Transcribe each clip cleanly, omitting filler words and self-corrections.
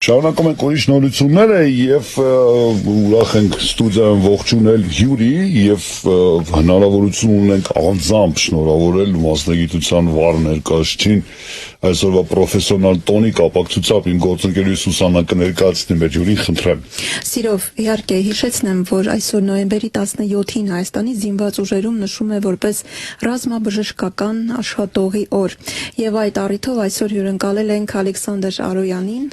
Շարունակում ենք ուրիշ նորությունները եւ ուրախ ենք ստուդիայում ողջունել հյուրի եւ հնարավորություն ունենք անձամբ շնորհավորել մասնագիտության վառ ներկայացուցիչին այսօրվա պրոֆեսիոնալ տոնի կապակցությամբ իմ գործընկերուհի Սուսաննան կներկայացնի մեր հյուրին, խնդրեմ։ Սիրով, իհարկե, հիշեցնեմ, որ այսօր նոյեմբերի 17-ին Հայաստանի զինված ուժերում նշում է որպես ռազմաբժշկական աշխատողի օր եւ այդ առիթով այսօր հյուրընկալել ենք Ալեքսանդր Արոյանին,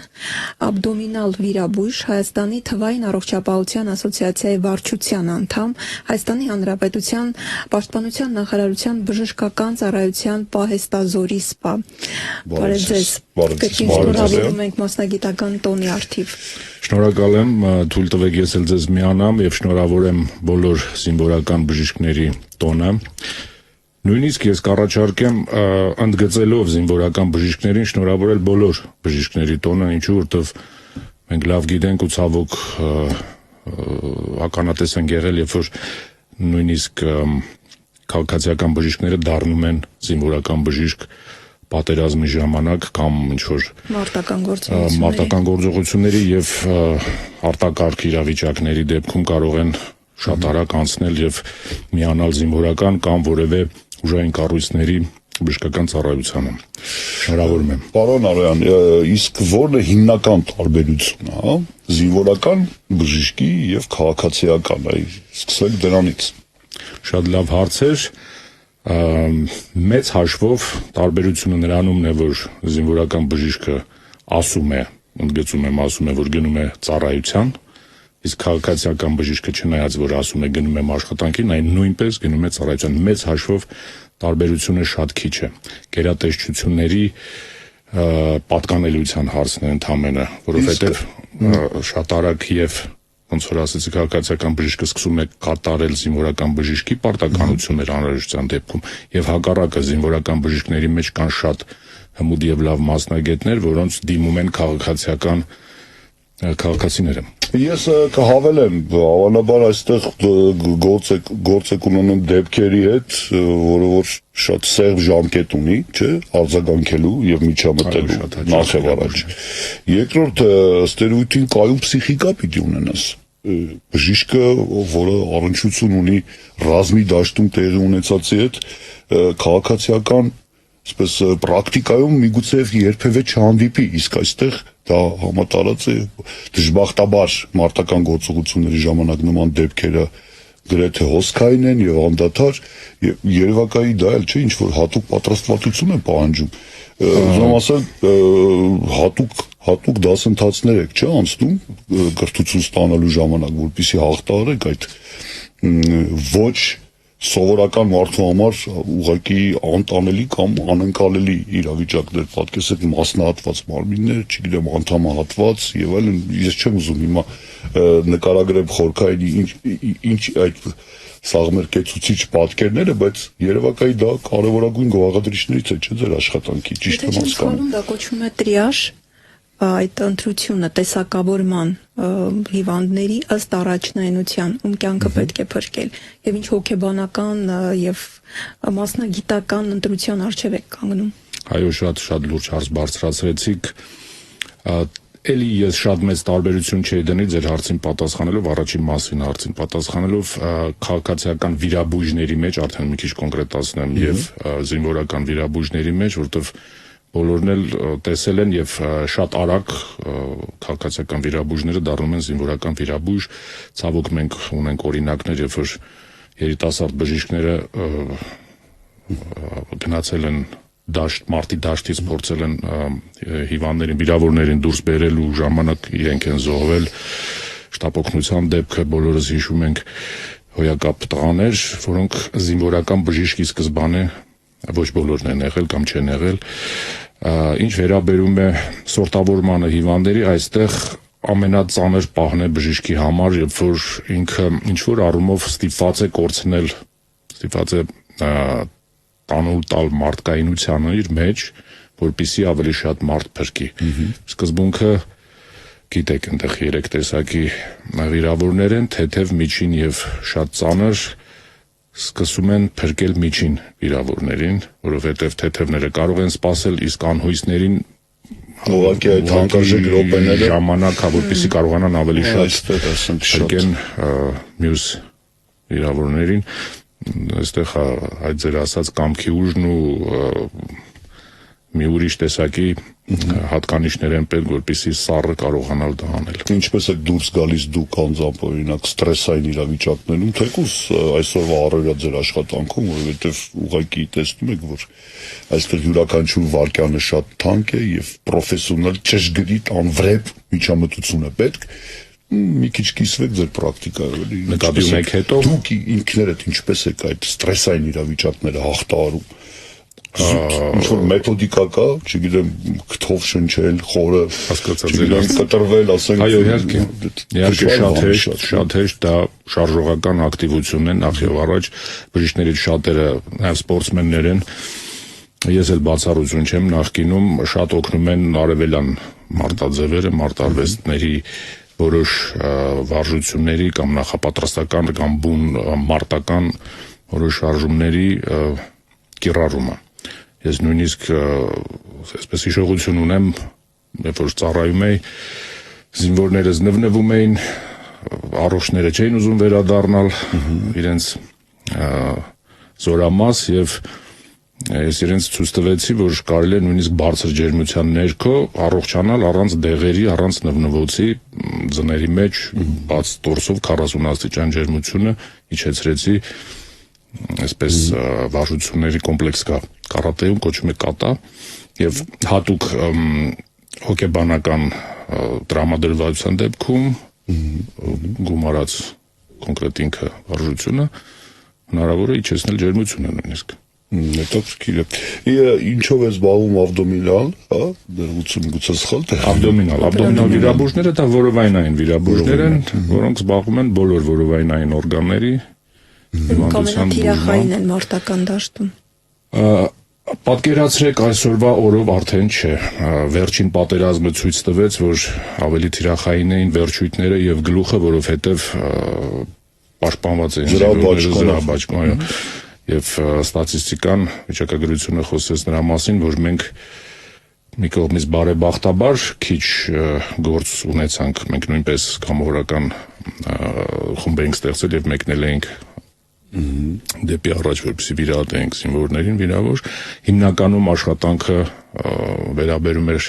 Աբդոմինալ վիրաբույժ, Հայաստանի թվային առողջապահության ասոցիացիայի վարչության անդամ, Հայաստանի Հանրապետության Պաշտպանության նախարարության բժշկական ծառայության պահեստազորի սպա։ Բարև ձեզ։ Շնորհավորում ենք մասնագիտական տոնի արդիվ։ Շնորհակալ եմ, թույլ տվեք ես էլ ձեզ միանամ եւ շնորհավորեմ բոլոր զինվորական բժիշկների տոնը։ Նույնիսկ ես կառաջարկեմ ընդգծելով զինվորական բժիշկներին շնորհավորել բոլոր բժիշկների տոնը, ինչու որովհետև մենք լավ գիտենք ու ցավոք ականատես ենք եղել, երբ որ նույնիսկ քաղաքացիական բժիշկները դառնում են զինվորական բժիշկ պատերազմի ժամանակ կամ ինչ-որ մարտական գործողությունների եւ արտակարգ իրավիճակների դեպքում կարող են շատ արագ անցնել եւ միանալ զինվորական կամ որևէ ուժային կառույցների բժշկական ծառայությանը։ Շնորհավորում եմ։ Պարոն Արոյան, իսկ ո՞րն է հիմնական տարբերությունը, հա, զինվորական բժշկի եւ քաղաքացիական, սկսենք դրանից։ Շատ լավ հարց էր։ Մեծ հաշվով տարբերությունը նրանումն է, որ զինվորական բժիշկը ասում է, որ գնում է ծառայության, իսկ քաղաքացիական բժիշկը չնայած որ ասում է գնում եմ աշխատանքին, այն նույնպես գնում է ծառայության։ Մեծ հաշվով տարբերությունը շատ քիչ է։ Գերատեսչությունների պատկանելիության հարցն է ընդամենը, որովհետև շատ արագ եւ ոնց որ ասեցի քաղաքացիական բժիշկը սկսում է կատարել զինվորական բժիշկի պարտականություններ անհրաժեշտության դեպքում եւ հակառակը զինվորական բժիշկների մեջ կան շատ հմուտ եւ լավ մասնագետներ, որոնց դիմում են քաղաքացիները։ Ես կհավելեմ, հավանաբար այստեղ գործ եք ունենում դեպքերի հետ, որը որ շատ սերտ ժամկետ ունի, չէ, արձագանքելու եւ միջամտելու նախ եւ առաջ։ Երկրորդ, ըստ երևույթին կայուն պսիխիկա պիտի ունենաս։ Բժիշկը, որը առնչություն ունի ռազմի դաշտում տեղի ունեցածի հետ, քաղաքացիական այսպես պրակտիկայում միգուցե երբևէ չհանդիպի, իսկ այստեղ դա համատարած է դժբախտաբար մարտական գործողությունների ժամանակ նման դեպքերը գրեթե հոսքային են եւ անդադար եւ երևակայի դա էլ չէ, ինչ որ հատուկ պատրաստվածություն է պահանջում։ Ուզում ասել հատուկ դասընթացներ եք չէ անցնում կրթություն ստանալու ժամանակ, որպեսզի հաղթահարեք այդ ոչ սովորական մարդու համար ուղղակի անտանելի կամ անընկալելի իրավիճակներ, պատկերացրեք մասնահատված մարմիններ, չգիտեմ անդամահատված եւ այլն, ես չեմ ուզում հիմա նկարագրեմ խորքային ինչ այդ սաղմերկեցուցիչ պատկերները, բայց երևակայի դա կարևորագույն գովաղադրիչներից է, չէ՞ ձեր աշխատանքի, ճիշտ եմ հասկանում։ Դա կոչվում է տրիաժ, այդ ընտրությունը տեսակավորման հիվանդների ըստ առաջնայնության, ում կյանքը պետք է փրկել եւ ինչ հոգեբանական եւ մասնագիտական ընտրության առջեւ եք կանգնում։ Այո, շատ լուրջ հարց բարձրացրեցիք։ Էլի ես շատ մեծ տարբերություն չէի դնի ձեր հարցին պատասխանելով, առաջին մասին հարցին պատասխանելով քաղաքացիական վիրաբույժների մեջ, արդեն մի քիչ կոնկրետացնեմ, եւ զինվորական վիրաբույժների մեջ, որովհետեւ բոլորն էլ տեսել են եւ շատ արագ քաղաքացիական վիրաբույժները դառնում են զինվորական վիրաբույժ։ Ցավոք մենք ունենք օրինակներ, երբ որ երիտասարդ բժիշկները գնացել են մարտի դաշտից փորձել են հիվանդներին, վիրավորներին դուրս բերել ու ժամանակ իրենք են զոհվել։ Շտապօգնության դեպքը բոլորս հիշում ենք, հոյակապ տղաներ, որոնք զինվորական բժիշկի սկզբանե ոչ բոլորն են եղել կամ չեն եղել։ Ինչ վերաբերում է սորտավորմանը հիվանդների, այստեղ ամենածանր պահն է բժիշկի համար, երբ որ ինքը ինչ-որ առումով ստիպված է կորցնել, ստիպված է տանուլ տալ մարդկայնությանը իր մեջ, որպեսզի ավելի շատ մարդ փրկի։ Սկզբունքը գիտեք, այնտեղ 3 տեսակի վիրավորներ են, թեթև, միջին եւ շատ ծանր, սկսում են փրկել միջին վիրավորներին, որովհետև թեթևները կարող են սպասել, իսկ անհույսներին Ուղղակի այդ հանկարժեք րոպեները ժամանակ է, որպեսզի կարողանան ավելի շատ այստեղ ասենք շատ շրջեն մյուս վիրավորներին, այստեղ այդ ձեր ասած կամքի ուժն ու մի ուրիշ տեսակի հատկանիշներ են պետք, որպեսզի սառը կարողանալ դա անել։ Ինչպես եք դուրս գալիս դուք անձամբ օրինակ ստրեսային իրավիճակներում, թեկուզ այսօրվա առօրյա ձեր աշխատանքում, որովհետև ուղղակի տեսնում եք, որ այստեղ յուրաքանչյուր վարքյանը շատ թանկ է եւ պրոֆեսիոնալ ճշգրիտ անվրեպ միջամտություն է պետք։ Մի քիչ կիսվեք ձեր պրակտիկայով, Նկատի ունեք հետո դուք ինքներդ ինչպես եք այդ ստրեսային իրավիճակները հաղթահարում։ Ինչ-որ մեթոդիկա կա, չգիտեմ, քթով շնչել, խորը, չգիտեմ, կտրվել, ասենք։ Այո, իհարկե շատ հեշտ դա շարժողական ակտիվություն է, նախ եւ առաջ բժիշկներից շատերը նաեւ սպորտսմեններ են։ Ես էլ բացառություն չեմ, նախկինում շատ օգնում են արևելյան մարտաձևերը, մարտարվեստների որոշ վարժությունների կամ նախապատրաստական կամ բուն մարտական որոշ շարժումների կիրառումը։ Ես նույնիսկ այսպես հիշողություն ունեմ, երբ որ ծառայում էի, զինվորներս նվնվում էին, առողջները չէին ուզում վերադառնալ իրենց զորամաս եւ ես իրենց ցույց տվեցի, որ կարելի է նույնիսկ բարձր ջերմության ներքո առողջանալ առանց դեղերի, առանց նվնվոցի, ձների մեջ բաց տորսով 40 աստիճան ջերմությունը իջեցրեցի, այսպես վարժությունների կոմպլեքս կա կարատեում, կոչվում է կատա եւ հատուկ հոգեբանական տրամադրվածության դեպքում գումարած կոնկրետ ինքը վարժությունը հնարավոր է իջեցնել ջերմությունը նույնիսկ։ Հետաքրքիր է։ Ինչով է զբաղվում աբդոմինալ, հա, դերություն գուցե սխալ թե աբդոմինալ վիրաբույժները դա որովայնային վիրաբույժներ են, որոնք զբաղվում են բոլոր որովայնային օրգանների Կամենաթիրախային են մարտական դաշտում։ Պատկերացրեք այսօրվա օրով արդեն չէ, վերջին պատերազմը ցույց տվեց, որ ավելի թիրախային էին վերջույթները եւ գլուխը, որովհետեւ պաշտպանված էին զրահաբաճկոն, այո, եւ ստատիստիկան վիճակագրությունը խոսեց նրա մասին, որ մենք մի կողմից բարեբախտաբար քիչ գործ ունեցանք, մենք նույնպես կամավորական խումբ էինք ստեղծել եւ մեկնել էինք դեպի առաջ, որպեսզի վիրահատենք զինվորներին վիրավոր, հիմնականում աշխատանքը վերաբերում էր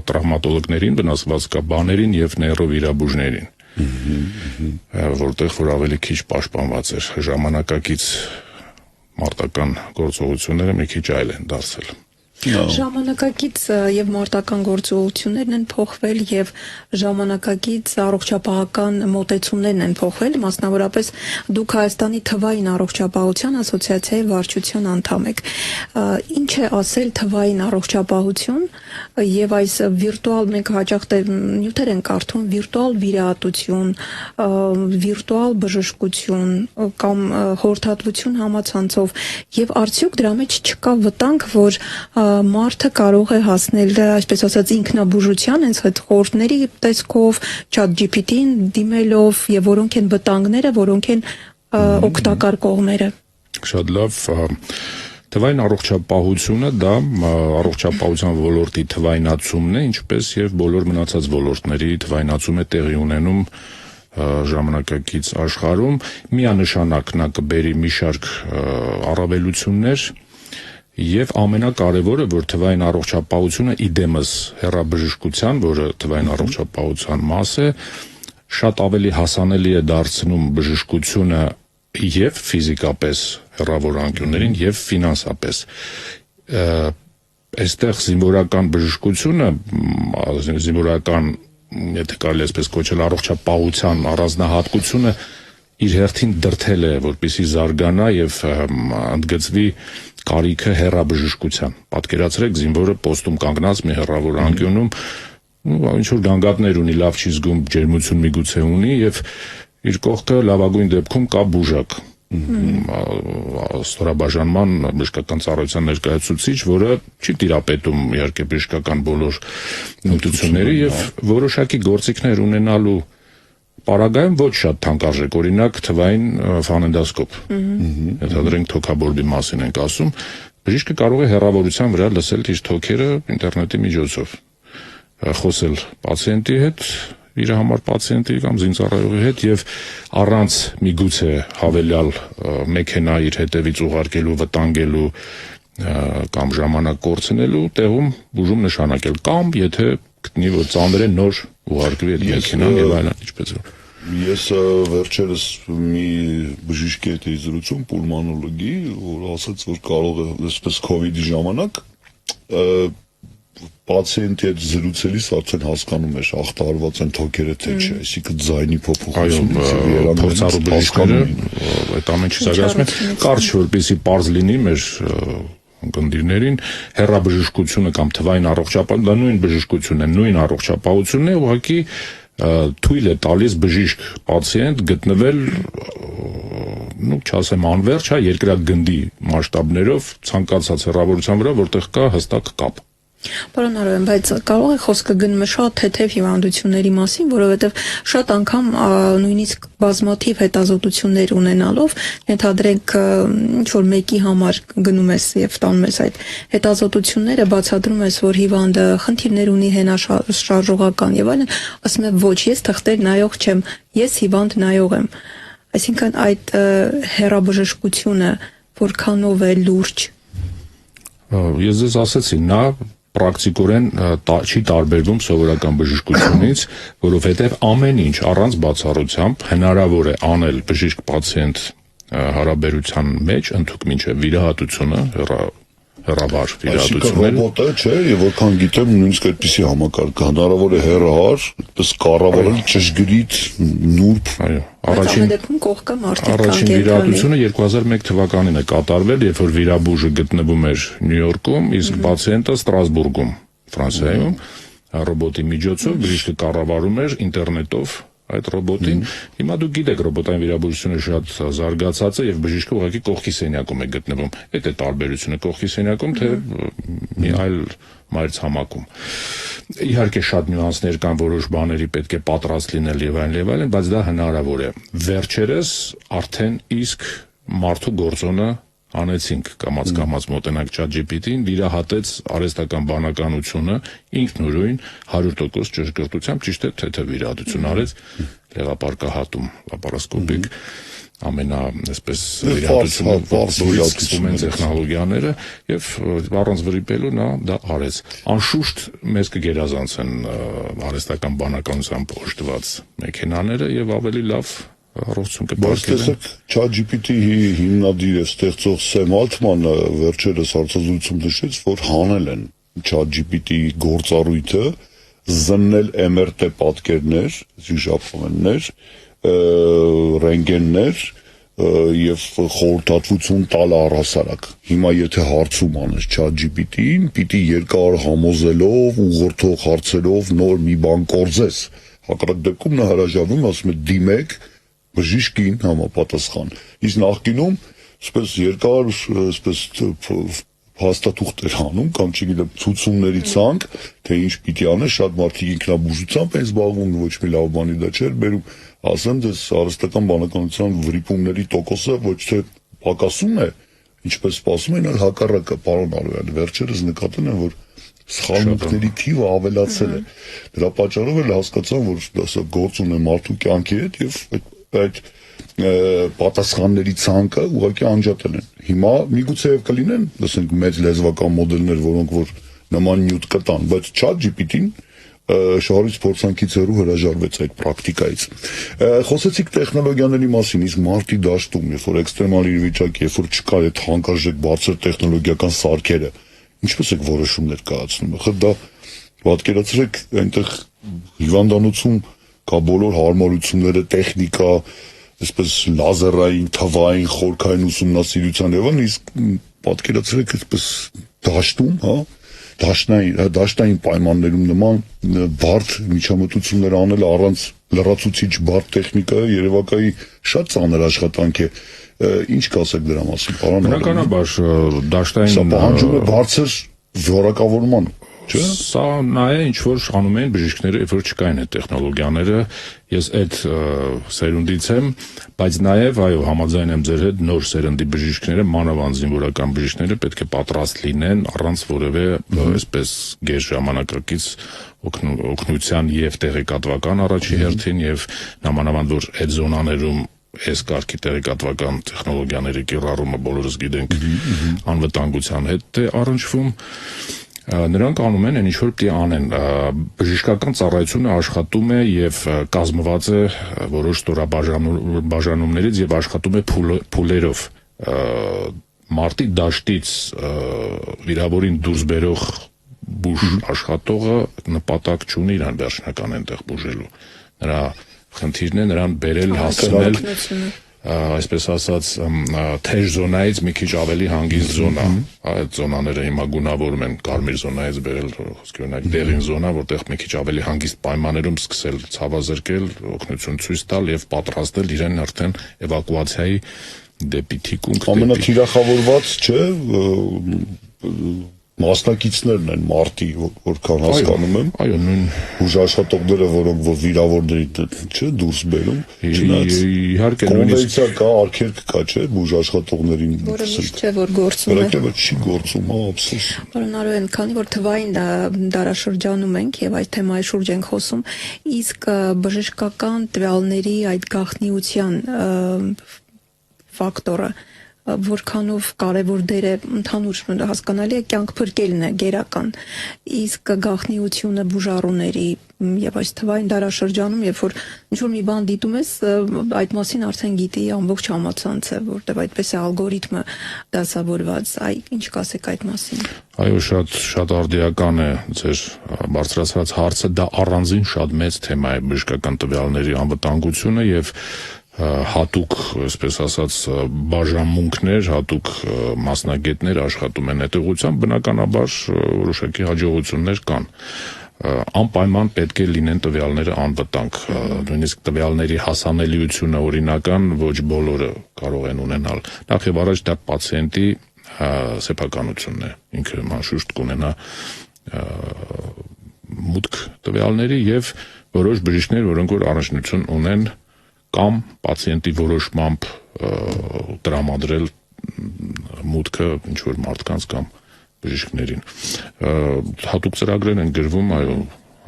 տրավմատոլոգներին, վնասվածքաբաներին եւ նեյրովիրաբույժներին, որտեղ որ ավելի քիչ պաշտպանված էր, ժամանակակից մարտական գործողությունները մի քիչ այլ են դարձել։ Ժամանակակից եւ մարտական գործողություններն են փոխվել եւ ժամանակակից առողջապահական մոտեցումներն են փոխվել, մասնավորապես դուք Հայաստանի թվային առողջապահության ասոցիացիայի վարչության անդամ եք։ Ինչ է ասել թվային առողջապահություն եւ այս վիրտուալ մենք հաճախ նյութեր են կարդում վիրտուալ վիրահատություն, վիրտուալ բժշկություն կամ խորհրդատվություն համացանցով եւ արդյոք դրա մեջ չկա վտանգ, որ մարդը կարող է հասնել, այսպես ասած, ինքնաբուժության, հենց այդ խորհուրդների տեսքով, ChatGPT-ին դիմելով եւ որոնք են վտանգները, որոնք են օգտակար կողմերը։ Շատ լավ, թվային առողջապահությունը դա առողջապահության ոլորտի թվայնացումն է, ինչպես եւ բոլոր մնացած ոլորտների թվայնացում է տեղի ունենում ժամանակակից աշխարհում, միանշանակ նա կբերի մի շարք առավելություններ Եվ ամենակարևորը, որ թվային առողջապահությունը իդեմս հեռաբժշկության, որը թվային առողջապահության մաս է, շատ ավելի հասանելի է դարձնում բժշկությունը եւ ֆիզիկապես հեռավոր անկյուններին եւ ֆինանսապես։ Այստեղ զինվորական բժշկությունը, զինվորական, եթե կարելի այսպես կոչել, առողջապահության առանձնահատկությունը իր հերթին դրթել է, որպեսզի զարգանա եւ ընդգծվի կարիքը հեռաբժշկության։ Պատկերացրեք զինվորը պոստում կանգնած մի հեռավոր անկյունում, ինչ որ գանգատներ ունի, լավ չի զգում, ջերմություն միգուցե ունի եւ իր կողքը լավագույն դեպքում կա բուժակ։ Ստորաբաժանման բժշկական ծառայության ներկայացուցիչ, որը չի տիրապետում իհարկե բժշկական բոլոր նույնությունների եւ որոշակի գործիքներ ունենալու Պարագայում ոչ շատ թանկարժեք, օրինակ թվային ֆանենդասկոպ։ Ենթադրենք թոքաբորբի մասին ենք ասում, բժիշկը կարող է հեռավորության վրա լսել իր թոքերը ինտերնետի միջոցով։ խոսել պացիենտի հետ, իր համար պացիենտի կամ զինծառայողի հետ եւ առանց միգուցե հավելյալ մեքենա իր հետևից ուղարկելու, վտանգելու կամ ժամանակ կորցնելու տեղում բուժում նշանակել կամ եթե գտնի որ ծանր է նոր ուղարկվի այդ մեքենան եւ այլն ինչպես որ Ես վերջերս մի բժիշկի հետ էի զրուցում, պուլմոնոլոգի, որ ասաց, որ կարող է այսպես COVID-ի ժամանակ պացիենտի հետ զրուցելիս արդեն հասկանում էր ախտարված են թոքերը թե չէ, այսինքն ձայնի փոփոխությունից փորձառու բժիշկները այդ ամենը զարգացնում են կարճ որպեսզի པարզ լինի մեր ընկերներին հեռաբժշկությունը կամ թվային առողջապահություն դա նույն բժշկությունն է, նույն առողջապահությունն է, ուղղակի թույլ է տալիս բժիշկ պացիենտ գտնվել ну, չասեմ անվերջ, հա, երկրագնդի մասշտաբներով ցանկացած հեռավորության վրա, որտեղ կա հստակ կապ Պարոն Արոյան, բայց կարող է խոսքը գնում շատ թեթև հիվանդությունների մասին, որովհետև շատ անգամ նույնիսկ բազմաթիվ հետազոտություններ ունենալով, ենթադրենք ինչ-որ մեկի համար գնում ես եւ տանում ես այդ հետազոտությունները, բացատրում ես, որ հիվանդը խնդիրներ ունի հենաշարժողական եւ այլն, ասում է ոչ, ես թղթեր նայող չեմ, ես հիվանդ նայող եմ։ Այսինքն այդ հեռաբժշկությունը որքանով է լուրջ։ Ես ձեզ ասացի, նա պրակտիկորեն չի տարբերվում սովորական բժշկությունից, որովհետև ամեն ինչ առանց բացառությամբ հնարավոր է անել բժիշկ-պացիենտ հարաբերության մեջ, ընդհանուր մինչև վիրահատությունը, հեռավար վիրահատությունը։ Ռոբոտը չէ, եւ որքան գիտեմ, նույնիսկ այդպիսի համակարգ հնարավոր է հեռահար, այդպես կառավարել ճշգրիտ նուրբ։ Այո, առաջին դեպքում կողքը մարդիկ առաջին վիրահատությունը 2001 թվականին է կատարվել, երբ որ վիրաբույժը գտնվում էր Նյու Յորքում, իսկ պացիենտը Ստրասբուրգում, Ֆրանսիայում, ռոբոտի միջոցով բժիշկը կառավարում էր ինտերնետով այդ ռոբոտին։ Հիմա դուք գիտեք, ռոբոտային վիրաբուժությունը շատ զարգացած է եւ բժիշկը ուղղակի կողքի սենյակում է գտնվում։ Այդ է տարբերությունը կողքի սենյակում, թե մի այլ մայրցամաքում։ Իհարկե շատ նյուանսներ կան, որոշ բաների պետք է պատրաստ լինել եւ այլն, բայց դա հնարավոր է։ Վերջերս արդեն իսկ մարդու գործոնը անեցինք կամաց մոտենանք ChatGPT-ին, վիրահատեց արհեստական բանականությունը ինքնուրույն 100% ճշգրտությամբ, ճիշտ է, թեթև վիրահատություն արեց, լեղապարկահատում, լապարասկոպիկ, այսպես վիրահատություն են տեխնոլոգիաները եւ առանց վրիպելու նա դա արեց։ Անշուշտ մեզ կգերազանցեն արհեստական բանականությամբ օժտված մեքենաները եւ ավելի լավ առողջություն կպարգևեն։ ChatGPT-ի հիմնադիր է ստեղծող Սեմ Ալթմանը վերջերս հարցազրույցում նշեց, որ հանել են ChatGPT-ի գործառույթը զննել MRT պատկերներ, ժապավեններ, ռենտգեններ եւ խորհրդատվություն տալ առհասարակ։ Հիմա եթե հարցում անես ChatGPT-ին, պիտի երկար համոզելով, ուղղորդող հարցերով նոր մի բան կորձես։ Հակառակ դեպքում նա հրաժարվում, ասում է դիմեք բժիշկին համապատասխան։ Իսկ նախկինում այսպես երկար, այսպես փաստաթուղթ էր անում կամ չգիտեմ ցուցումների ցանկ, թե ինչ պիտի անես, շատ մարդիկ ինքնաբուժությամբ են զբաղվում, ոչ մի լավ բանի դա չէր բերում, ասեմ դες արհեստական բանականության վրիպումների տոկոսը ոչ թե պակասում է, ինչպես սպասում են, այլ հակառակը, պարոն Արոյան, վերջերս նկատել են, որ սխալմունքների թիվը ավելացել է։ Դրա պատճառով էլ հասկացան, որ դա գործ ունի մարդու կյանքի հետ եւ այդ պատասխանների ցանկը ուղղակի անջատել են։ Հիմա միգուցե եւ կլինեն, ասենք մեծ լեզվական մոդելներ, որոնք որ նման նյութ կտան, բայց ChatGPT-ին շահորից փորձանքից հեռու հրաժարվեց այդ պրակտիկայից։ Խոսեցիք տեխնոլոգիաների մասին, իսկ մարտի դաշտում, երբ որ էքստրեմալ իրավիճակ, երբ որ չկա այդ հանկարժեք բարձր տեխնոլոգիական սարքերը, ինչպես եք որոշումներ կայացնում։ Ախր դա պատկերացրեք, այնտեղ հիվանդանոցում կա բոլոր հարմարությունները, տեխնիկա, այսպես լազերային, թվային, խորքային ուսումնասիրության եւ այլն, իսկ պատկերացրեք այսպես դաշտում, հա, դաշտային պայմաններում նման բարդ միջամտություններ անել առանց լրացուցիչ բարդ տեխնիկայի երևակայի շատ ծանր աշխատանք է։ Ինչ կասեք դրա մասին, պարոն։ Բնականաբար դաշտային սա պահանջում է բարձր զորակավորման։ Չէ՞։ Սա նա է ինչ որ անում են բժիշկները, երբ որ չկային այդ տեխնոլոգիաները, ես այդ սերունդից եմ, բայց նաև այո, համաձայն եմ ձեր հետ, նոր սերնդի բժիշկները, մանավանդ զինվորական բժիշկները պետք է պատրաստ լինեն առանց որևէ այսպես գեր ժամանակակից օգնության եւ տեղեկատվական առաջի հերթին եւ նամանավանդ որ այդ զոնաներում այս կարգի տեղեկատվական տեխնոլոգիաների կիրառումը բոլորս գիտենք անվտանգության հետ է առնչվում նրանք անում են ինչ որ պիտի անեն բժշկական ծառայությունը աշխատում է եւ կազմված է որոշ ստորաբաժանումներից եւ աշխատում է փուլերով մարտի դաշտից վիրավորին դուրս բերող բուժ աշխատողը նպատակ չունի իրան վերջնական այնտեղ բուժելու նրա խնդիրն է նրան բերել հասցնել այսպես ասած թեժ զոնայից մի քիչ ավելի հանգիստ զոնա այդ զոնաները հիմա գունավորում են կարմիր զոնայից բերել խոսքի օրինակ դեղին զոնա որտեղ մի քիչ ավելի հանգիստ պայմաններում սկսել ցավազրկել օգնություն ցույց տալ եւ պատրաստել իրեն արդեն էվակուացիայի դեպի թիկունք ամենաթիրախավորված չէ մասնակիցներն են մարտի որքան հասկանում եմ այո նույն բուժաշխատողները որոնք որ վիրավորների չէ դուրս բերում իհարկե կոնվենցիա կա արգելք կա չէ բուժաշխատողներին որը միշտ չէ որ գործում է Որակը չի գործում ափսոս Պարոն Արոյան քանի որ թվային դարաշրջանում ենք եւ այդ թեմայի շուրջ ենք խոսում իսկ բժշկական տվյալների այդ գաղտնիության ֆակտորը որքանով կարևոր դեր է ընդհանուր հասկանալի է կյանք փրկելն է գերական իսկ գաղտնիությունը բուժառուների եւ այս թվային դարաշրջանում երբ որ ինչ որ մի բան դիտում ես այդ մասին արդեն գիտի ամբողջ համացանցը որտեղ այդպես է ալգորիթմը դասավորված ինչ կասեք այդ մասին այո շատ արդիական է ձեր բարձրացրած հարցը դա առանձին շատ մեծ թեմա է բժշկական տվյալների անվտանգությունը եւ հատուկ, այսպես ասած, բաժանմունքներ, հատուկ մասնագետներ աշխատում են այդ ուղղությամբ, բնականաբար որոշակի հաջողություններ կան։ Անպայման պետք է լինեն տվյալները անվտանգ, նույնիսկ տվյալների հասանելիությունը օրինական ոչ բոլորը կարող են ունենալ։ Նախ եւ առաջ դա պացիենտի սեփականությունն է, ինքը անշուշտ կունենա մուտք տվյալների եւ որոշ բժիշկներ, որոնք որ առանձնություն ունեն կամ պացիենտի որոշմամբ տրամադրել մուտքը ինչ որ մարդկանց կամ բժիշկներին հատուկ ծրագրեր են գրվում այո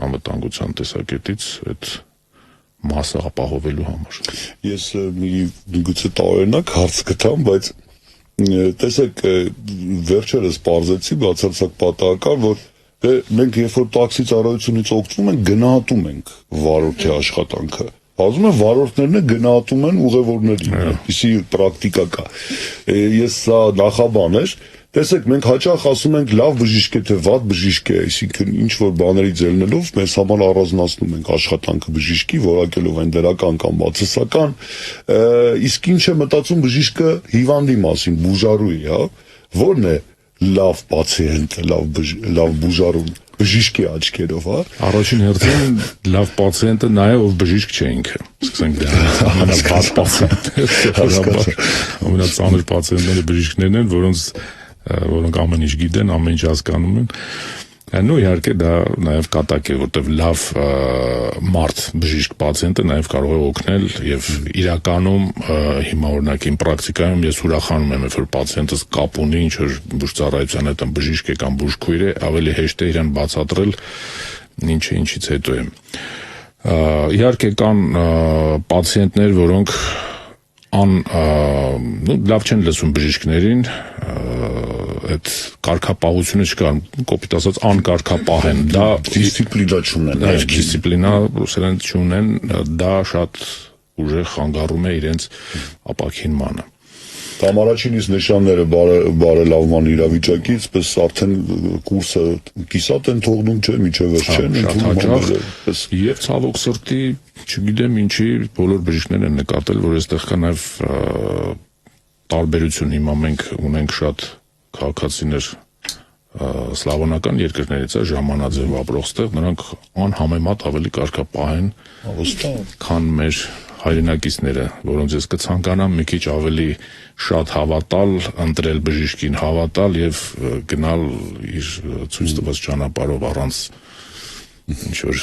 անվտանգության տեսակետից այդ մասը ապահովելու համար ես գուցե տարօրինակ հարց գտամ բայց տեսեք վերջերս բարձեցի բացարձակ պատահական որ մենք երբ որ տաքսի ծառայությունից օգտվում ենք գնահատում ենք վարորդի աշխատանքը Ասում եմ վարորդներն գնահատում են ուղևորներին, այսպիսի պրակտիկա կա։ Ես սա նախաբան էր, տեսեք, մենք հաճախ ասում ենք լավ բժիշկ է թե վատ բժիշկ է, այսինքն ինչ որ բաներից ելնելով մեզ համար առանձնացնում ենք աշխատանքը բժիշկի, որակելով այն դրական կամ բացասական, իսկ ինչ է մտածում բժիշկը հիվանդի մասին, բուժարուի, հա, ո՞րն է լավ պացիենտ, լավ բուժարուն բժիշկի աչքերով, հա։ Առաջին հերթին լավ պացիենտը նա է, ով բժիշկ չէ ինքը։ Սկսենք դա ամենաբաց պացիենտը, ամենածանր պացիենտները բժիշկներն են, որոնք ամեն ինչ գիտեն, ամեն ինչ հասկանում են։ Նո իհարկե դա նաև կատակ է, որտեղ լավ մարդ բժիշկ պացիենտը նաև կարող է օգնել եւ իրականում հիմա օրինակ իմ պրակտիկայում ես ուրախանում եմ, որ պացիենտս կապ ունի ինչ որ բուժծառայության հետ բժիշկ է կամ բուժքույր է, ավելի հեշտ է իրեն բացատրել ինչը ինչից հետո է։ Իհարկե կան պացիենտներ, որոնք լավ չեն լսում բժիշկներին, այդ կարգապահությունը չկա, կոպիտ ասած անկարգապահ են, դա դիսցիպլինա չունեն, դիսցիպլինա ռուսերեն չունեն, դա շատ ուժեղ խանգարում է իրենց ապաքինմանը։ Կամ առաջինից նշանները բարելավման իրավիճակից, պես արդեն կուրսը կիսատ են թողնում, չէ, միջև վերջ չեն ընդունում։ Եվ ցավոք սրտի, չգիտեմ ինչի, բոլոր բժիշկներն են նկատել, որ այստեղ կա նաև տարբերություն հիմա մենք ունենք շատ քաղաքացիներ սլավոնական երկրներից է ժամանաձև ապրող ստեղ, նրանք անհամեմատ ավելի կարգապահ են, քան մեր հայրենակիցները, որոնց ես կցանկանամ մի քիչ ավելի շատ հավատալ, ընտրել բժիշկին հավատալ եւ գնալ իր ցույց տված ճանապարհով առանց ինչ-որ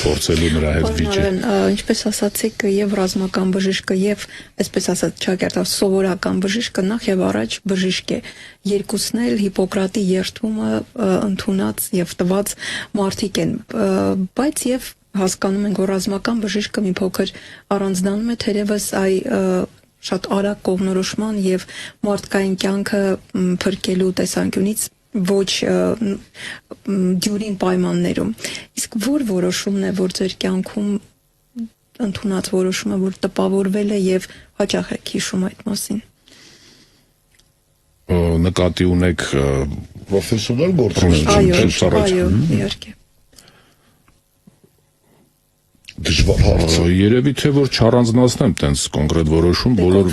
փորձելու նրա հետ վիճել։ Ինչպես ասացիք, եւ ռազմական բժիշկը եւ այսպես ասած ճակերտավ սովորական բժիշկը նախ եւ առաջ բժիշկ է։ Երկուսն էլ Հիպոկրատի երդումը ընդունած եւ տված մարդիկ են, բայց եւ հասկանում ենք, որ ռազմական բժիշկը մի փոքր առանձնանում է թերևս շատ արագ կողմնորոշման եւ մարդկային կյանքը փրկելու տեսանկյունից ոչ դյուրին պայմաններում։ Իսկ որ որոշումն է, որ ձեր կյանքում ընդունած որոշումը, որ տպավորվել է եւ հաճախ եք հիշում այդ մասին։ Նկատի ունեք պրոֆեսիոնալ գործունեություն։ Այո, իհարկե։ Դժվար հարց է։ Երևի թե որ չառանձնացնեմ տենց կոնկրետ որոշում, բոլոր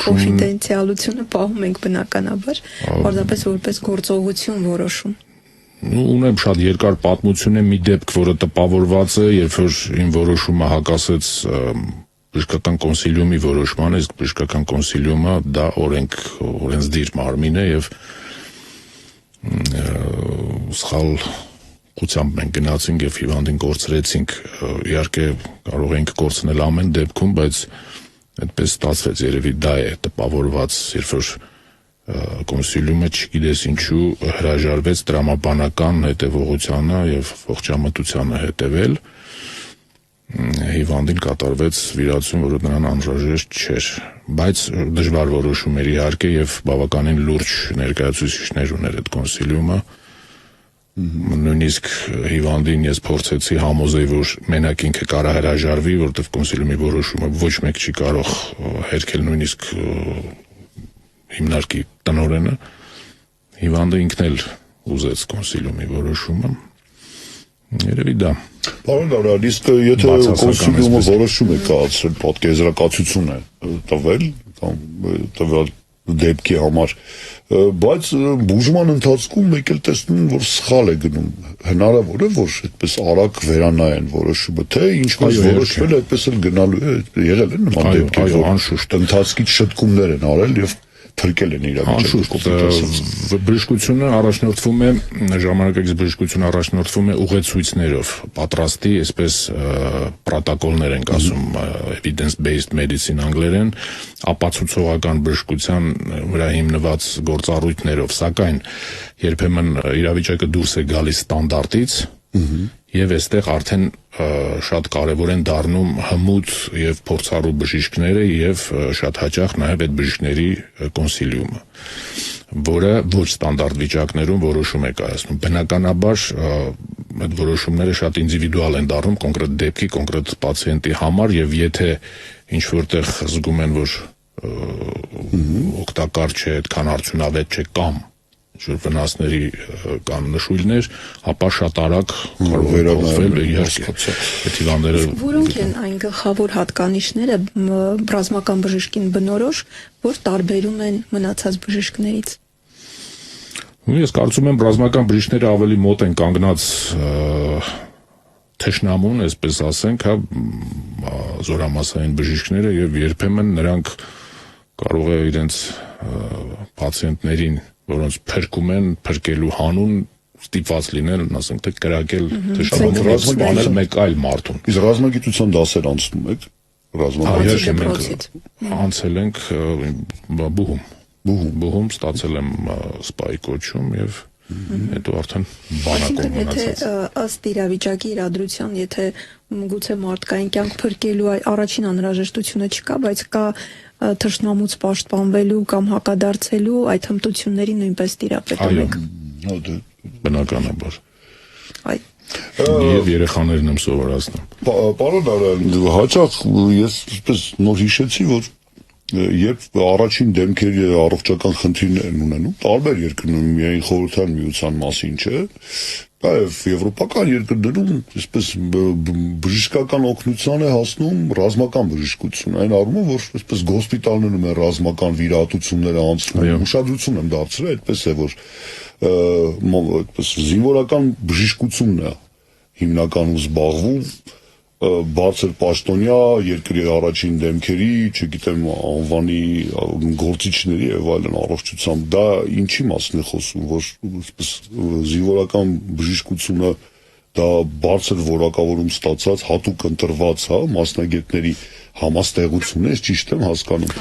կոնֆիդենցիալությունը պահում ենք բնականաբար, որպես որպես գործողություն որոշում։ Ունեմ շատ երկար պատմություն է մի դեպք, որը տպավորված է, երբ որ իմ որոշումը հակասեց բժշկական կոնսիլիումի որոշմանը, իսկ բժշկական կոնսիլիումը դա օրենսդիր մարմին է եւ սխալ ուղղությամբ մենք գնացինք եւ հիվանդին կորցրեցինք, իհարկե կարող ենք կորցնել ամեն դեպքում, բայց այդպես ստացվեց, երևի դա է տպավորված, երբ որ կոնսիլիումը չգիտես ինչու հրաժարվեց տրամաբանական հետևողությանը եւ ողջամտությանը հետեւել, հիվանդին կատարվեց վիրացում, որը նրան անհրաժեշտ չէր, բայց դժվար որոշում էր իհարկե եւ բավականին լուրջ ներկայացուցիչներ ուներ այդ կոնսիլիումը։ Նույնիսկ հիվանդին ես փորձեցի համոզել, որ մենակ ինքը կարող հրաժարվի, որտեղ կոնսիլիումի որոշումը ոչ մեկ չի կարող հերքել, նույնիսկ հիմնարկի տնօրենը, հիվանդը ինքն էլ ուզեց կոնսիլիումի որոշումը։ Երևի դա։ Պարոն Արարյան, իսկ եթե կոնսիլիումը որոշում է կայացրել, պատկերազրկացություն է տվել կամ տվյալ դեպքի համար, բայց բուժման ընթացքում մեկ էլ տեսնում են, որ սխալ է գնում, հնարավոր է, որ այդպես արագ վերանայեն որոշումը, թե ինչպես որոշվել, այդպես էլ գնալու է, եղել են նման դեպքեր, այո, անշուշտ ընթացքից շտկումներ են արել եւ թրկել են իրավիճակը։ Բժշկությունը առաջնորդվում է, ժամանակակից բժշկությունը առաջնորդվում է ուղեցույցներով, պատրաստի, այսպես պրոտոկոլներ ենք ասում, evidence-based medicine անգլերեն, ապացուցողական բժշկության վրա հիմնված գործառույթներով, սակայն երբեմն իրավիճակը դուրս է գալիս ստանդարտից, եւ այստեղ արդեն շատ կարեւոր են դառնում հմուտ եւ փորձառու բժիշկները եւ շատ հաճախ նաեւ այդ բժիշկների կոնսիլիումը, որը ոչ ստանդարտ վիճակներում որոշում է կայացնում։ Բնականաբար այդ որոշումները շատ ինդիվիդուալ են դառնում կոնկրետ դեպքի, կոնկրետ պացիենտի համար եւ եթե ինչ որտեղ զգում են, որ օգտակար չէ, այդքան արդյունավետ չէ կամ ինչ-որ վնասների կան նշույլներ, ապա շատ արագ կարող է փոխվել իհարկե այդ հիվանդները։ Որոնք են այն գլխավոր հատկանիշները ռազմական բժշկին բնորոշ, որ տարբերում են մնացած բժիշկներից։ Ես կարծում եմ ռազմական բժիշկները ավելի մոտ են կանգնած թշնամուն, այսպես ասենք, զորամասային բժիշկները եւ երբեմն նրանք կարող է իրենց պացիենտներին, որոնց փրկում են, փրկելու հանուն ստիպված լինել, ասենք թե կրակել թշնամուն, սպանել մեկ այլ մարդուն։ Իսկ ռազմագիտության դասեր անցնում եք ռազմագիտության անցել ենք բուհում ստացել եմ սպայի կոչում եւ հետո արդեն բանակում մնացած։ Եթե ըստ իրավիճակի իրադրության, եթե գուցե մարդկային կյանք փրկելու առաջին անհրաժեշտությունը չկա, բայց կա թշնամուց պաշտպանվելու կամ հակադարձելու այդ հմտությունների նույնպես տիրապետում եք։ Բնականաբար։ Այ Եվ երեխաներն եմ սովորացնում։ Պարոն Արարյան, հաճախ ես այսպես նոր հիշեցի, որ երբ առաջին դեմքերի առողջական խնդիրներ են ունենում, տարբեր երկրներում միայն խորհրդային միության մասին չէ, նաև եվրոպական երկրներում այսպես բժշկական օգնության է հասնում ռազմական բժշկություն, այն առումով, որ այսպես գոսպիտալներում են ռազմական վիրահատությունները անցնում, ուշադրություն եմ դարձրել, այդպես է, որ այդպես զինվորական բժշկությունն է հիմնականում զբաղվում բարձր պաշտոնյա, երկրի առաջին դեմքերի, չգիտեմ, անվանի գործիչների եւ այլն առողջությամբ, դա ինչի մասն է խոսում, որ զինվորական բժշկությունը դա բարձր որակավորում ստացած, հատուկ ընտրված, մասնագետների համաստեղություն է, ճիշտ եմ հասկանում։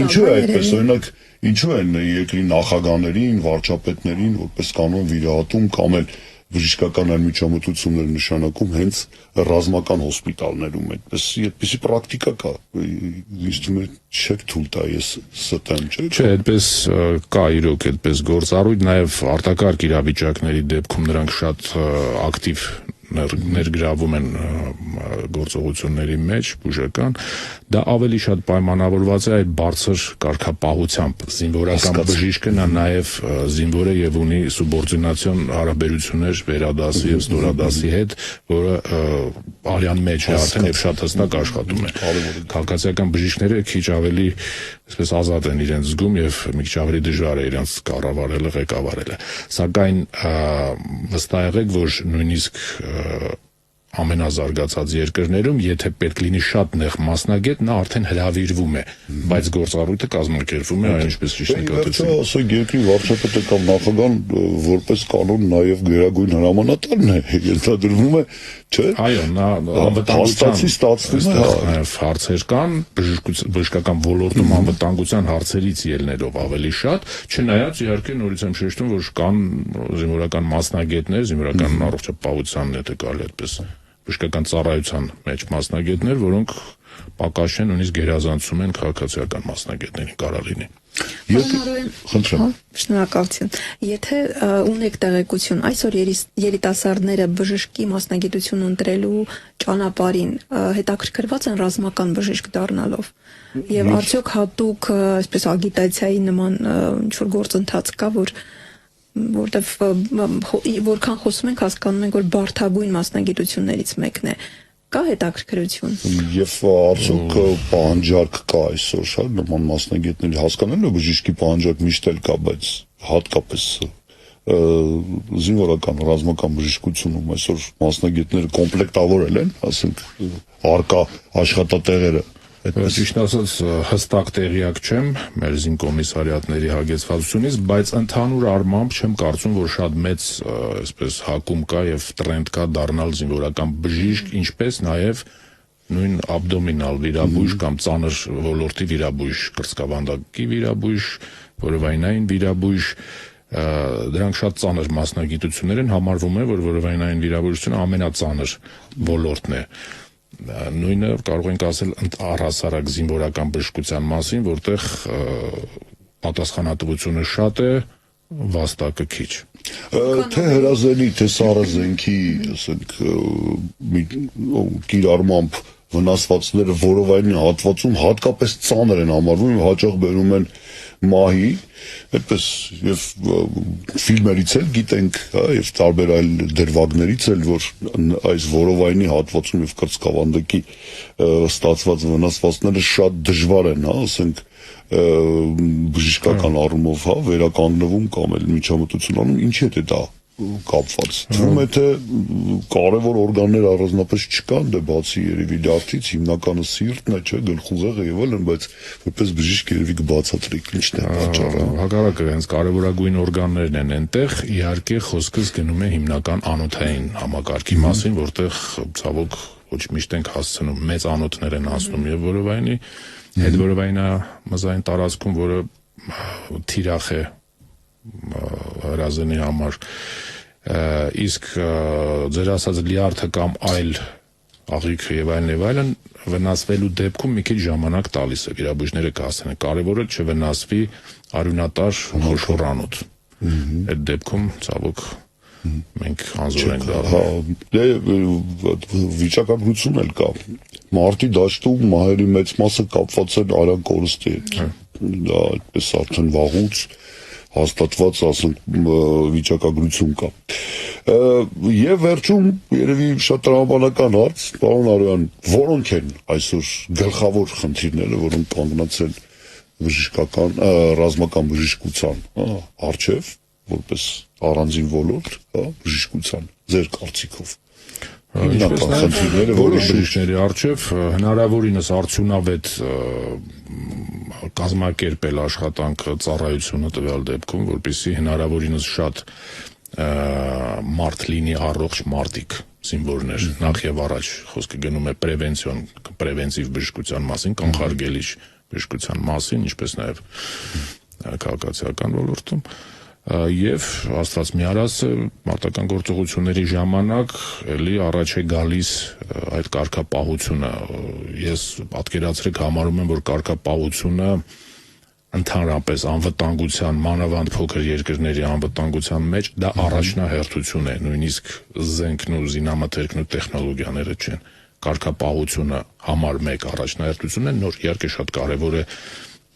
Ինչու է այդպես, օրինակ, ինչու են երկրի նախագահներին, վարչապետներին, որպես կանոն վիրահատում կամ էլ բժշկական միջամտություններ նշանակում հենց ռազմական հոսպիտալներում այդպիսի պրակտիկա կա, ինձ թվում է չեք թույլ տա ես ստեմ, չէ՞։ Այդպես կա իրոք այդպես գործառույթ, նաև արտակարգ իրավիճակների դեպքում նրանք շատ ակտիվ ներգրավում են գործողությունների մեջ բուժական, դա ավելի շատ պայմանավորված է այդ բարձր կարգապահությամբ, զինվորական բժիշկը նա նաև զինվոր է եւ ունի սուբորդինացիոն հարաբերություններ վերադասի եւ ստորադասի հետ, որը արյան մեջ է արդեն եւ շատ հստակ աշխատում է։ Քաղաքացիական բժիշկները քիչ ավելի այսպես ազատ են իրենց զգում եւ մի քիչ ավելի դժվար է իրենց կառավարելը, ղեկավարելը։ Սակայն վստահ եղեք, որ նույնիսկ ամենազարգացած երկրներում, եթե պետք լինի շատ նեղ մասնագետ, նա արդեն հրավիրվում է, բայց գործառույթը կազմակերպվում է, այնպես ճիշտ եք ասացին։ Ասենք երկրի վարչապետը կամ նախագահան որպես կանոն նաև գերագույն հրամանատարն է, ենթադրվում է, չէ՞։ Այո, նա անվտանգության ստացվում է նաև հարցեր կան, բժշկական ոլորտում անվտանգության հարցերից ելնելով ավելի շատ, չնայած իհարկե նորից եմ շեշտում, որ կան զինվորական մասնագետներ, զինվորական առողջապահության, եթե կարելի այդպես բժշկական ծառայության մեջ մասնագետներ, որոնք պակաս են նույնիսկ գերազանցում են քաղաքացիական մասնագետներին կարող լինի։ Շնորհակալություն։ Եթե ունեք տեղեկություն, այսօր երիտասարդները բժշկի մասնագիտություն ընտրելու ճանապարհին հետաքրքրված են ռազմական բժիշկ դառնալով։ Եվ արդյոք հատուկ այսպես ագիտացիայի նման ինչ-որ գործընթաց կա, որտեվ որքան խոսում ենք, հասկանում ենք, որ բարդագույն մասնագիտություններից մեկն է։ Կա հետաքրքրություն։ Եվ արդյոք պահանջարկ կա այսօր, նման մասնագետների հասկանալու է բժշկի պահանջարկ միշտ էլ կա, բայց հատկապես զինվորական ռազմական բժշկությունում այսօր մասնագետները կոմպլեկտավորել են, ասենք, արկա աշխատատեղերը։ Ճիշտ ասած հստակ տեղյակ չեմ մեր զինկոմիսարիատների հագեցվածությունից, բայց ընդհանուր առմամբ չեմ կարծում, որ շատ մեծ այսպես հակում կա եւ տրենդ կա դառնալ զինվորական բժիշկ, ինչպես նաեւ նույն աբդոմինալ վիրաբույժ կամ ծանր ոլորտի վիրաբույժ, կրծքավանդակի վիրաբույժ, որովայնային վիրաբույժ, դրանք շատ ծանր մասնագիտություններ են, համարվում է, որ որովայնային վիրաբույժությունը ամենածանր ոլորտն է։ Նույնը կարող ենք ասել առհասարակ զինվորական բժշկության մասին, որտեղ պատասխանատվությունը շատ է, վաստակը քիչ։ Թե հրազենի, թե սառը զենքի, ասենք, կիրառմամբ վնասվածքները որովայնի հատվածում հատկապես ծանր են համարվում եւ հաճախ բերում են մահի, այդպես եւ ֆիլմերից էլ գիտենք, եւ տարբեր այլ դրվագներից էլ, որ այս որովայնի հատվածում եւ կրծքավանդակի ստացված վնասվածքները շատ դժվար են, ասենք, բժշկական առումով, վերականգնվում կամ էլ միջամտություն անում, ինչի՞ է դա կապված։ Թվում է թե կարևոր օրգաններ առանձնապես չկան, դե բացի երևի դարձից հիմնականը սիրտն է, չէ, գլխուղեղը եւ այլն, բայց որպես բժիշկ երևի կբացատրեք ինչն է պատճառը։ Հակառակը հենց կարևորագույն օրգաններն են այնտեղ, իհարկե խոսքս գնում է հիմնական անոթային համակարգի մասին, որտեղ ցավոք ոչ միշտ ենք հասցնում, մեծ անոթներ են հասնում եւ որովայնի հետ որովայնամզային տարածքում, որը թիրախ է հրազենի համար, իսկ ձեր ասած լիարդը կամ այլ աղիքը եւ այլն վնասվելու դեպքում մի քիչ ժամանակ տալիս է վիրաբույժները կասեն, կարևորը չվնասվի արյունատար խոշոր անոթ։ Այդ դեպքում ցավոք մենք անզոր ենք դառնում։ Դե վիճակագրություն էլ կա։ Մարտի դաշտում մահերի մեծ մասը կապված են արյան կորստի հետ։ Դա այդպես արդեն վաղուց հաստատված, ասենք, վիճակագրություն կա։ Եվ վերջում երևի շատ տրամաբանական հարց, պարոն Արոյան, որոնք են այսօր գլխավոր խնդիրները, որոնք կանգնած են բժշկական ռազմական բժշկության առջև, որպես առանձին ոլորտ, բժշկության, ձեր կարծիքով։ Հիմնական խնդիրները, որոշ բժիշկների առջև հնարավորինս արդյունավետ կազմակերպել աշխատանքը, ծառայությունը տվյալ դեպքում, որպեսզի հնարավորինս շատ մարդ լինի, առողջ մարդիկ, զինվորներ, նախ եւ առաջ խոսքը գնում է պրևենտիվ բժշկության մասին, կանխարգելիչ բժշկության մասին, ինչպես նաեւ քաղաքացիական ոլորտում եւ Աստված մի արած մարտական գործողությունների ժամանակ էլի առաջ է գալիս այդ կարգապահությունը ես պատկերացրեք համարում եմ որ կարգապահությունը ընդհանրապես անվտանգության մանավանդ փոքր երկրների անվտանգության մեջ դա առաջնահերթություն է նույնիսկ զենքն ու զինամթերքն ու տեխնոլոգիաները չեն կարգապահությունը համար 1 առաջնահերթություն է նոր իհարկե շատ կարեւոր է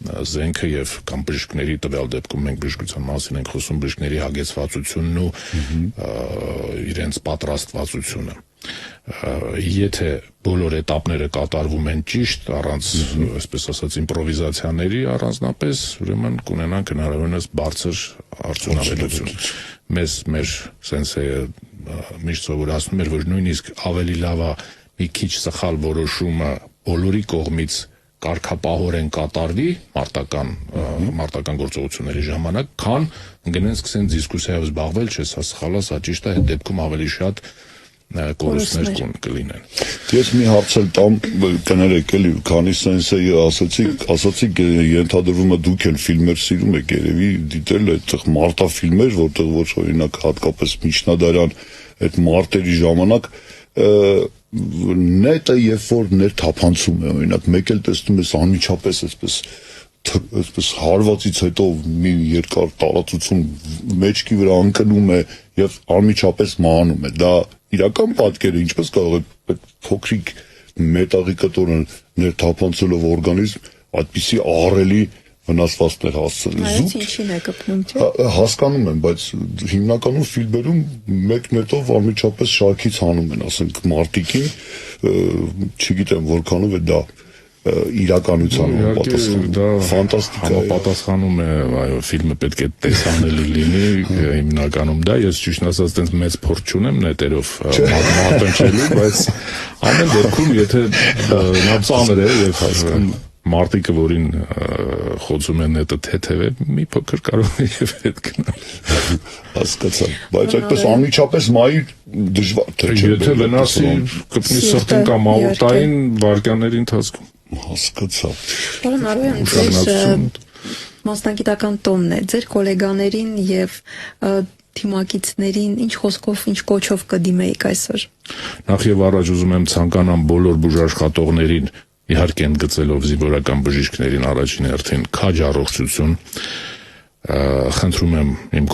զենքը եւ կամ բժիշկների տվյալ դեպքում մենք բժշկության մասին ենք խոսում բժիշկների հագեցվածությունն ու իրենց պատրաստվածությունը եթե բոլոր էտապները կատարվում են ճիշտ առանց այսպես ասած իմպրովիզացիաների առանձնապես ուրեմն կունենանք հնարավորինս բարձր արդյունավետություն մեզ մեր սենսեյը միշտ սովորացնում էր որ նույնիսկ ավելի լավ է մի քիչ սխալ որոշումը բոլորի կողմից կարգապահորեն կատարվի մարտական գործողությունների ժամանակ, քան գնեն սկսեն դիսկուսիայով զբաղվել, չէ, սա սխալ է, սա ճիշտ է, այդ դեպքում ավելի շատ կորուստներ կլինեն։ Ես մի հարց էլ տամ, կներեք էլի, քանի սենսեի ասացիք, ենթադրվում է դուք էլ ֆիլմեր սիրում եք, երևի դիտել այդտեղ մարտաֆիլմեր, որտեղ որ օրինակ հատկապես միջնադարյան այդ մարտերի ժամանակ նետը երբ որ ներթափանցում է օրինակ մեկ էլ տեսնում ես անմիջապես այսպես հարվածից հետո մի երկար տարածություն մեջքի վրա ընկնում է եւ անմիջապես մահանում է դա իրական պատկեր է ինչպես կարող է այդ փոքրիկ մետաղի կտորը ներթափանցելով օրգանիզմ այդպիսի ահռելի վնասվածքներ հասցնել Այս ինչին է կպնում չէ հասկանում եմ բայց հիմնականում ֆիլմերում մեկ նետով անմիջապես շարքից հանում են ասենք մարտիկին չգիտեմ որքանով է դա իրականությանը պատասխանում դա ֆանտաստիկա է պատասխանում է այո ֆիլմը պետք է տեսանելի լինի հիմնականում դա ես ճիշտ ասած տենց մեծ փորձ չունեմ նետերով մատնչելու բայց ամեն դեպքում եթե նա ծանր է եւ հասկանում մարտիկը որին խոցում են նետը թեթև է մի փոքր կարող է եւ հետ գնալ հասկացա բայց այդպես անմիջապես մայի դժվար թե եթե վնասի կպնի սրտին կամ աորտային վարքյանների ընթացքում հասկացա Պարոն Արոյան ձեր մասնագիտական տոմն է ձեր գոլեգաներին եւ թիմակիցներին ինչ խոսքով ինչ կոչով կդիմեիք այսօր նախ եւ առաջ ուզում եմ ցանկանամ բոլոր բուժաշխատողներին իհարկե ընդգծելով զինվորական բժիշկներին առաջին հերթին քաջ առողջություն խնդրում եմ իմ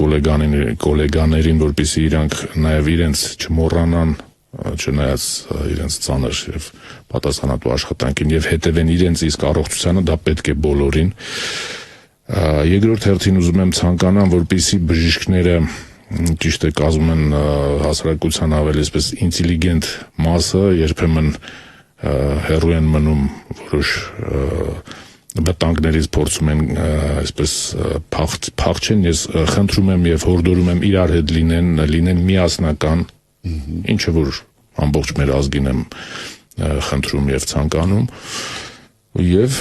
գոլեգաներին որպեսզի իրանք նաև իրենց չմոռանան չնայած իրենց ծանր եւ պատասխանատու աշխատանքին եւ հետեւեն իրենց իսկ առողջությանը դա պետք է բոլորին երկրորդ հերթին ուզում եմ ցանկանամ որպեսզի բժիշկները ճիշտ է կազմում են հասարակության ավելի այսպես ինտելիգենտ մասը երբեմն հերու են մնում որոշ վտանգներից փորձում են այսպես փախչեն ես խնդրում եմ եւ հորդորում եմ իրար հետ լինեն միասնական ինչը որ ամբողջ մեր ազգին եմ խնդրում եւ ցանկանում եւ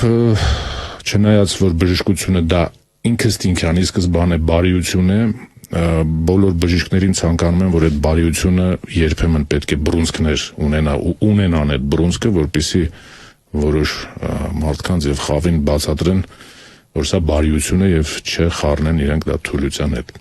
չնայած որ բժշկությունը դա ինքնին սկզբանե բարիություն է բոլոր բժիշկներին ցանկանում եմ որ այդ բարիությունը երբեմն պետք է բռունցքներ ունենան այդ բռունցքը որպեսզի որոշ մարդկանց եւ խավին բացատրեն որ սա բարիություն է եւ չխառնեն իրենք դա թուլության հետ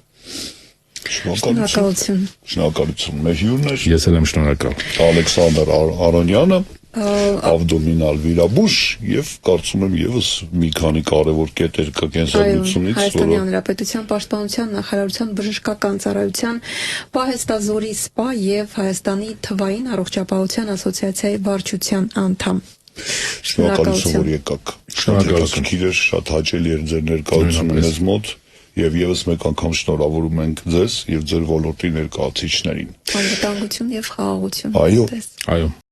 Շնորհակալություն մեր հյուրն էր ես էլ եմ շնորհակալ Ալեքսանդր Արոնյանը Ավդոմինալ վիրաբույժ եւ կարծում եմ եւս մի քանի կարեւոր կետեր կա կենսագրությունից Հայաստանի Հանրապետության Պաշտպանության նախարարության բժշկական ծառայության Պահեստազորի սպա եւ Հայաստանի թվային առողջապահության ասոցիացիայի վարչության անդամ Շնորհակալություն որ եկաք շնորհակալություն շատ հաճելի էր ձեր ներկայությունը մեզ մոտ եւ եւս մեկ անգամ շնորհավորում ենք ձեզ եւ ձեր ոլորտի ներկայացուցիչներին անվտանգություն եւ խաղաղություն այո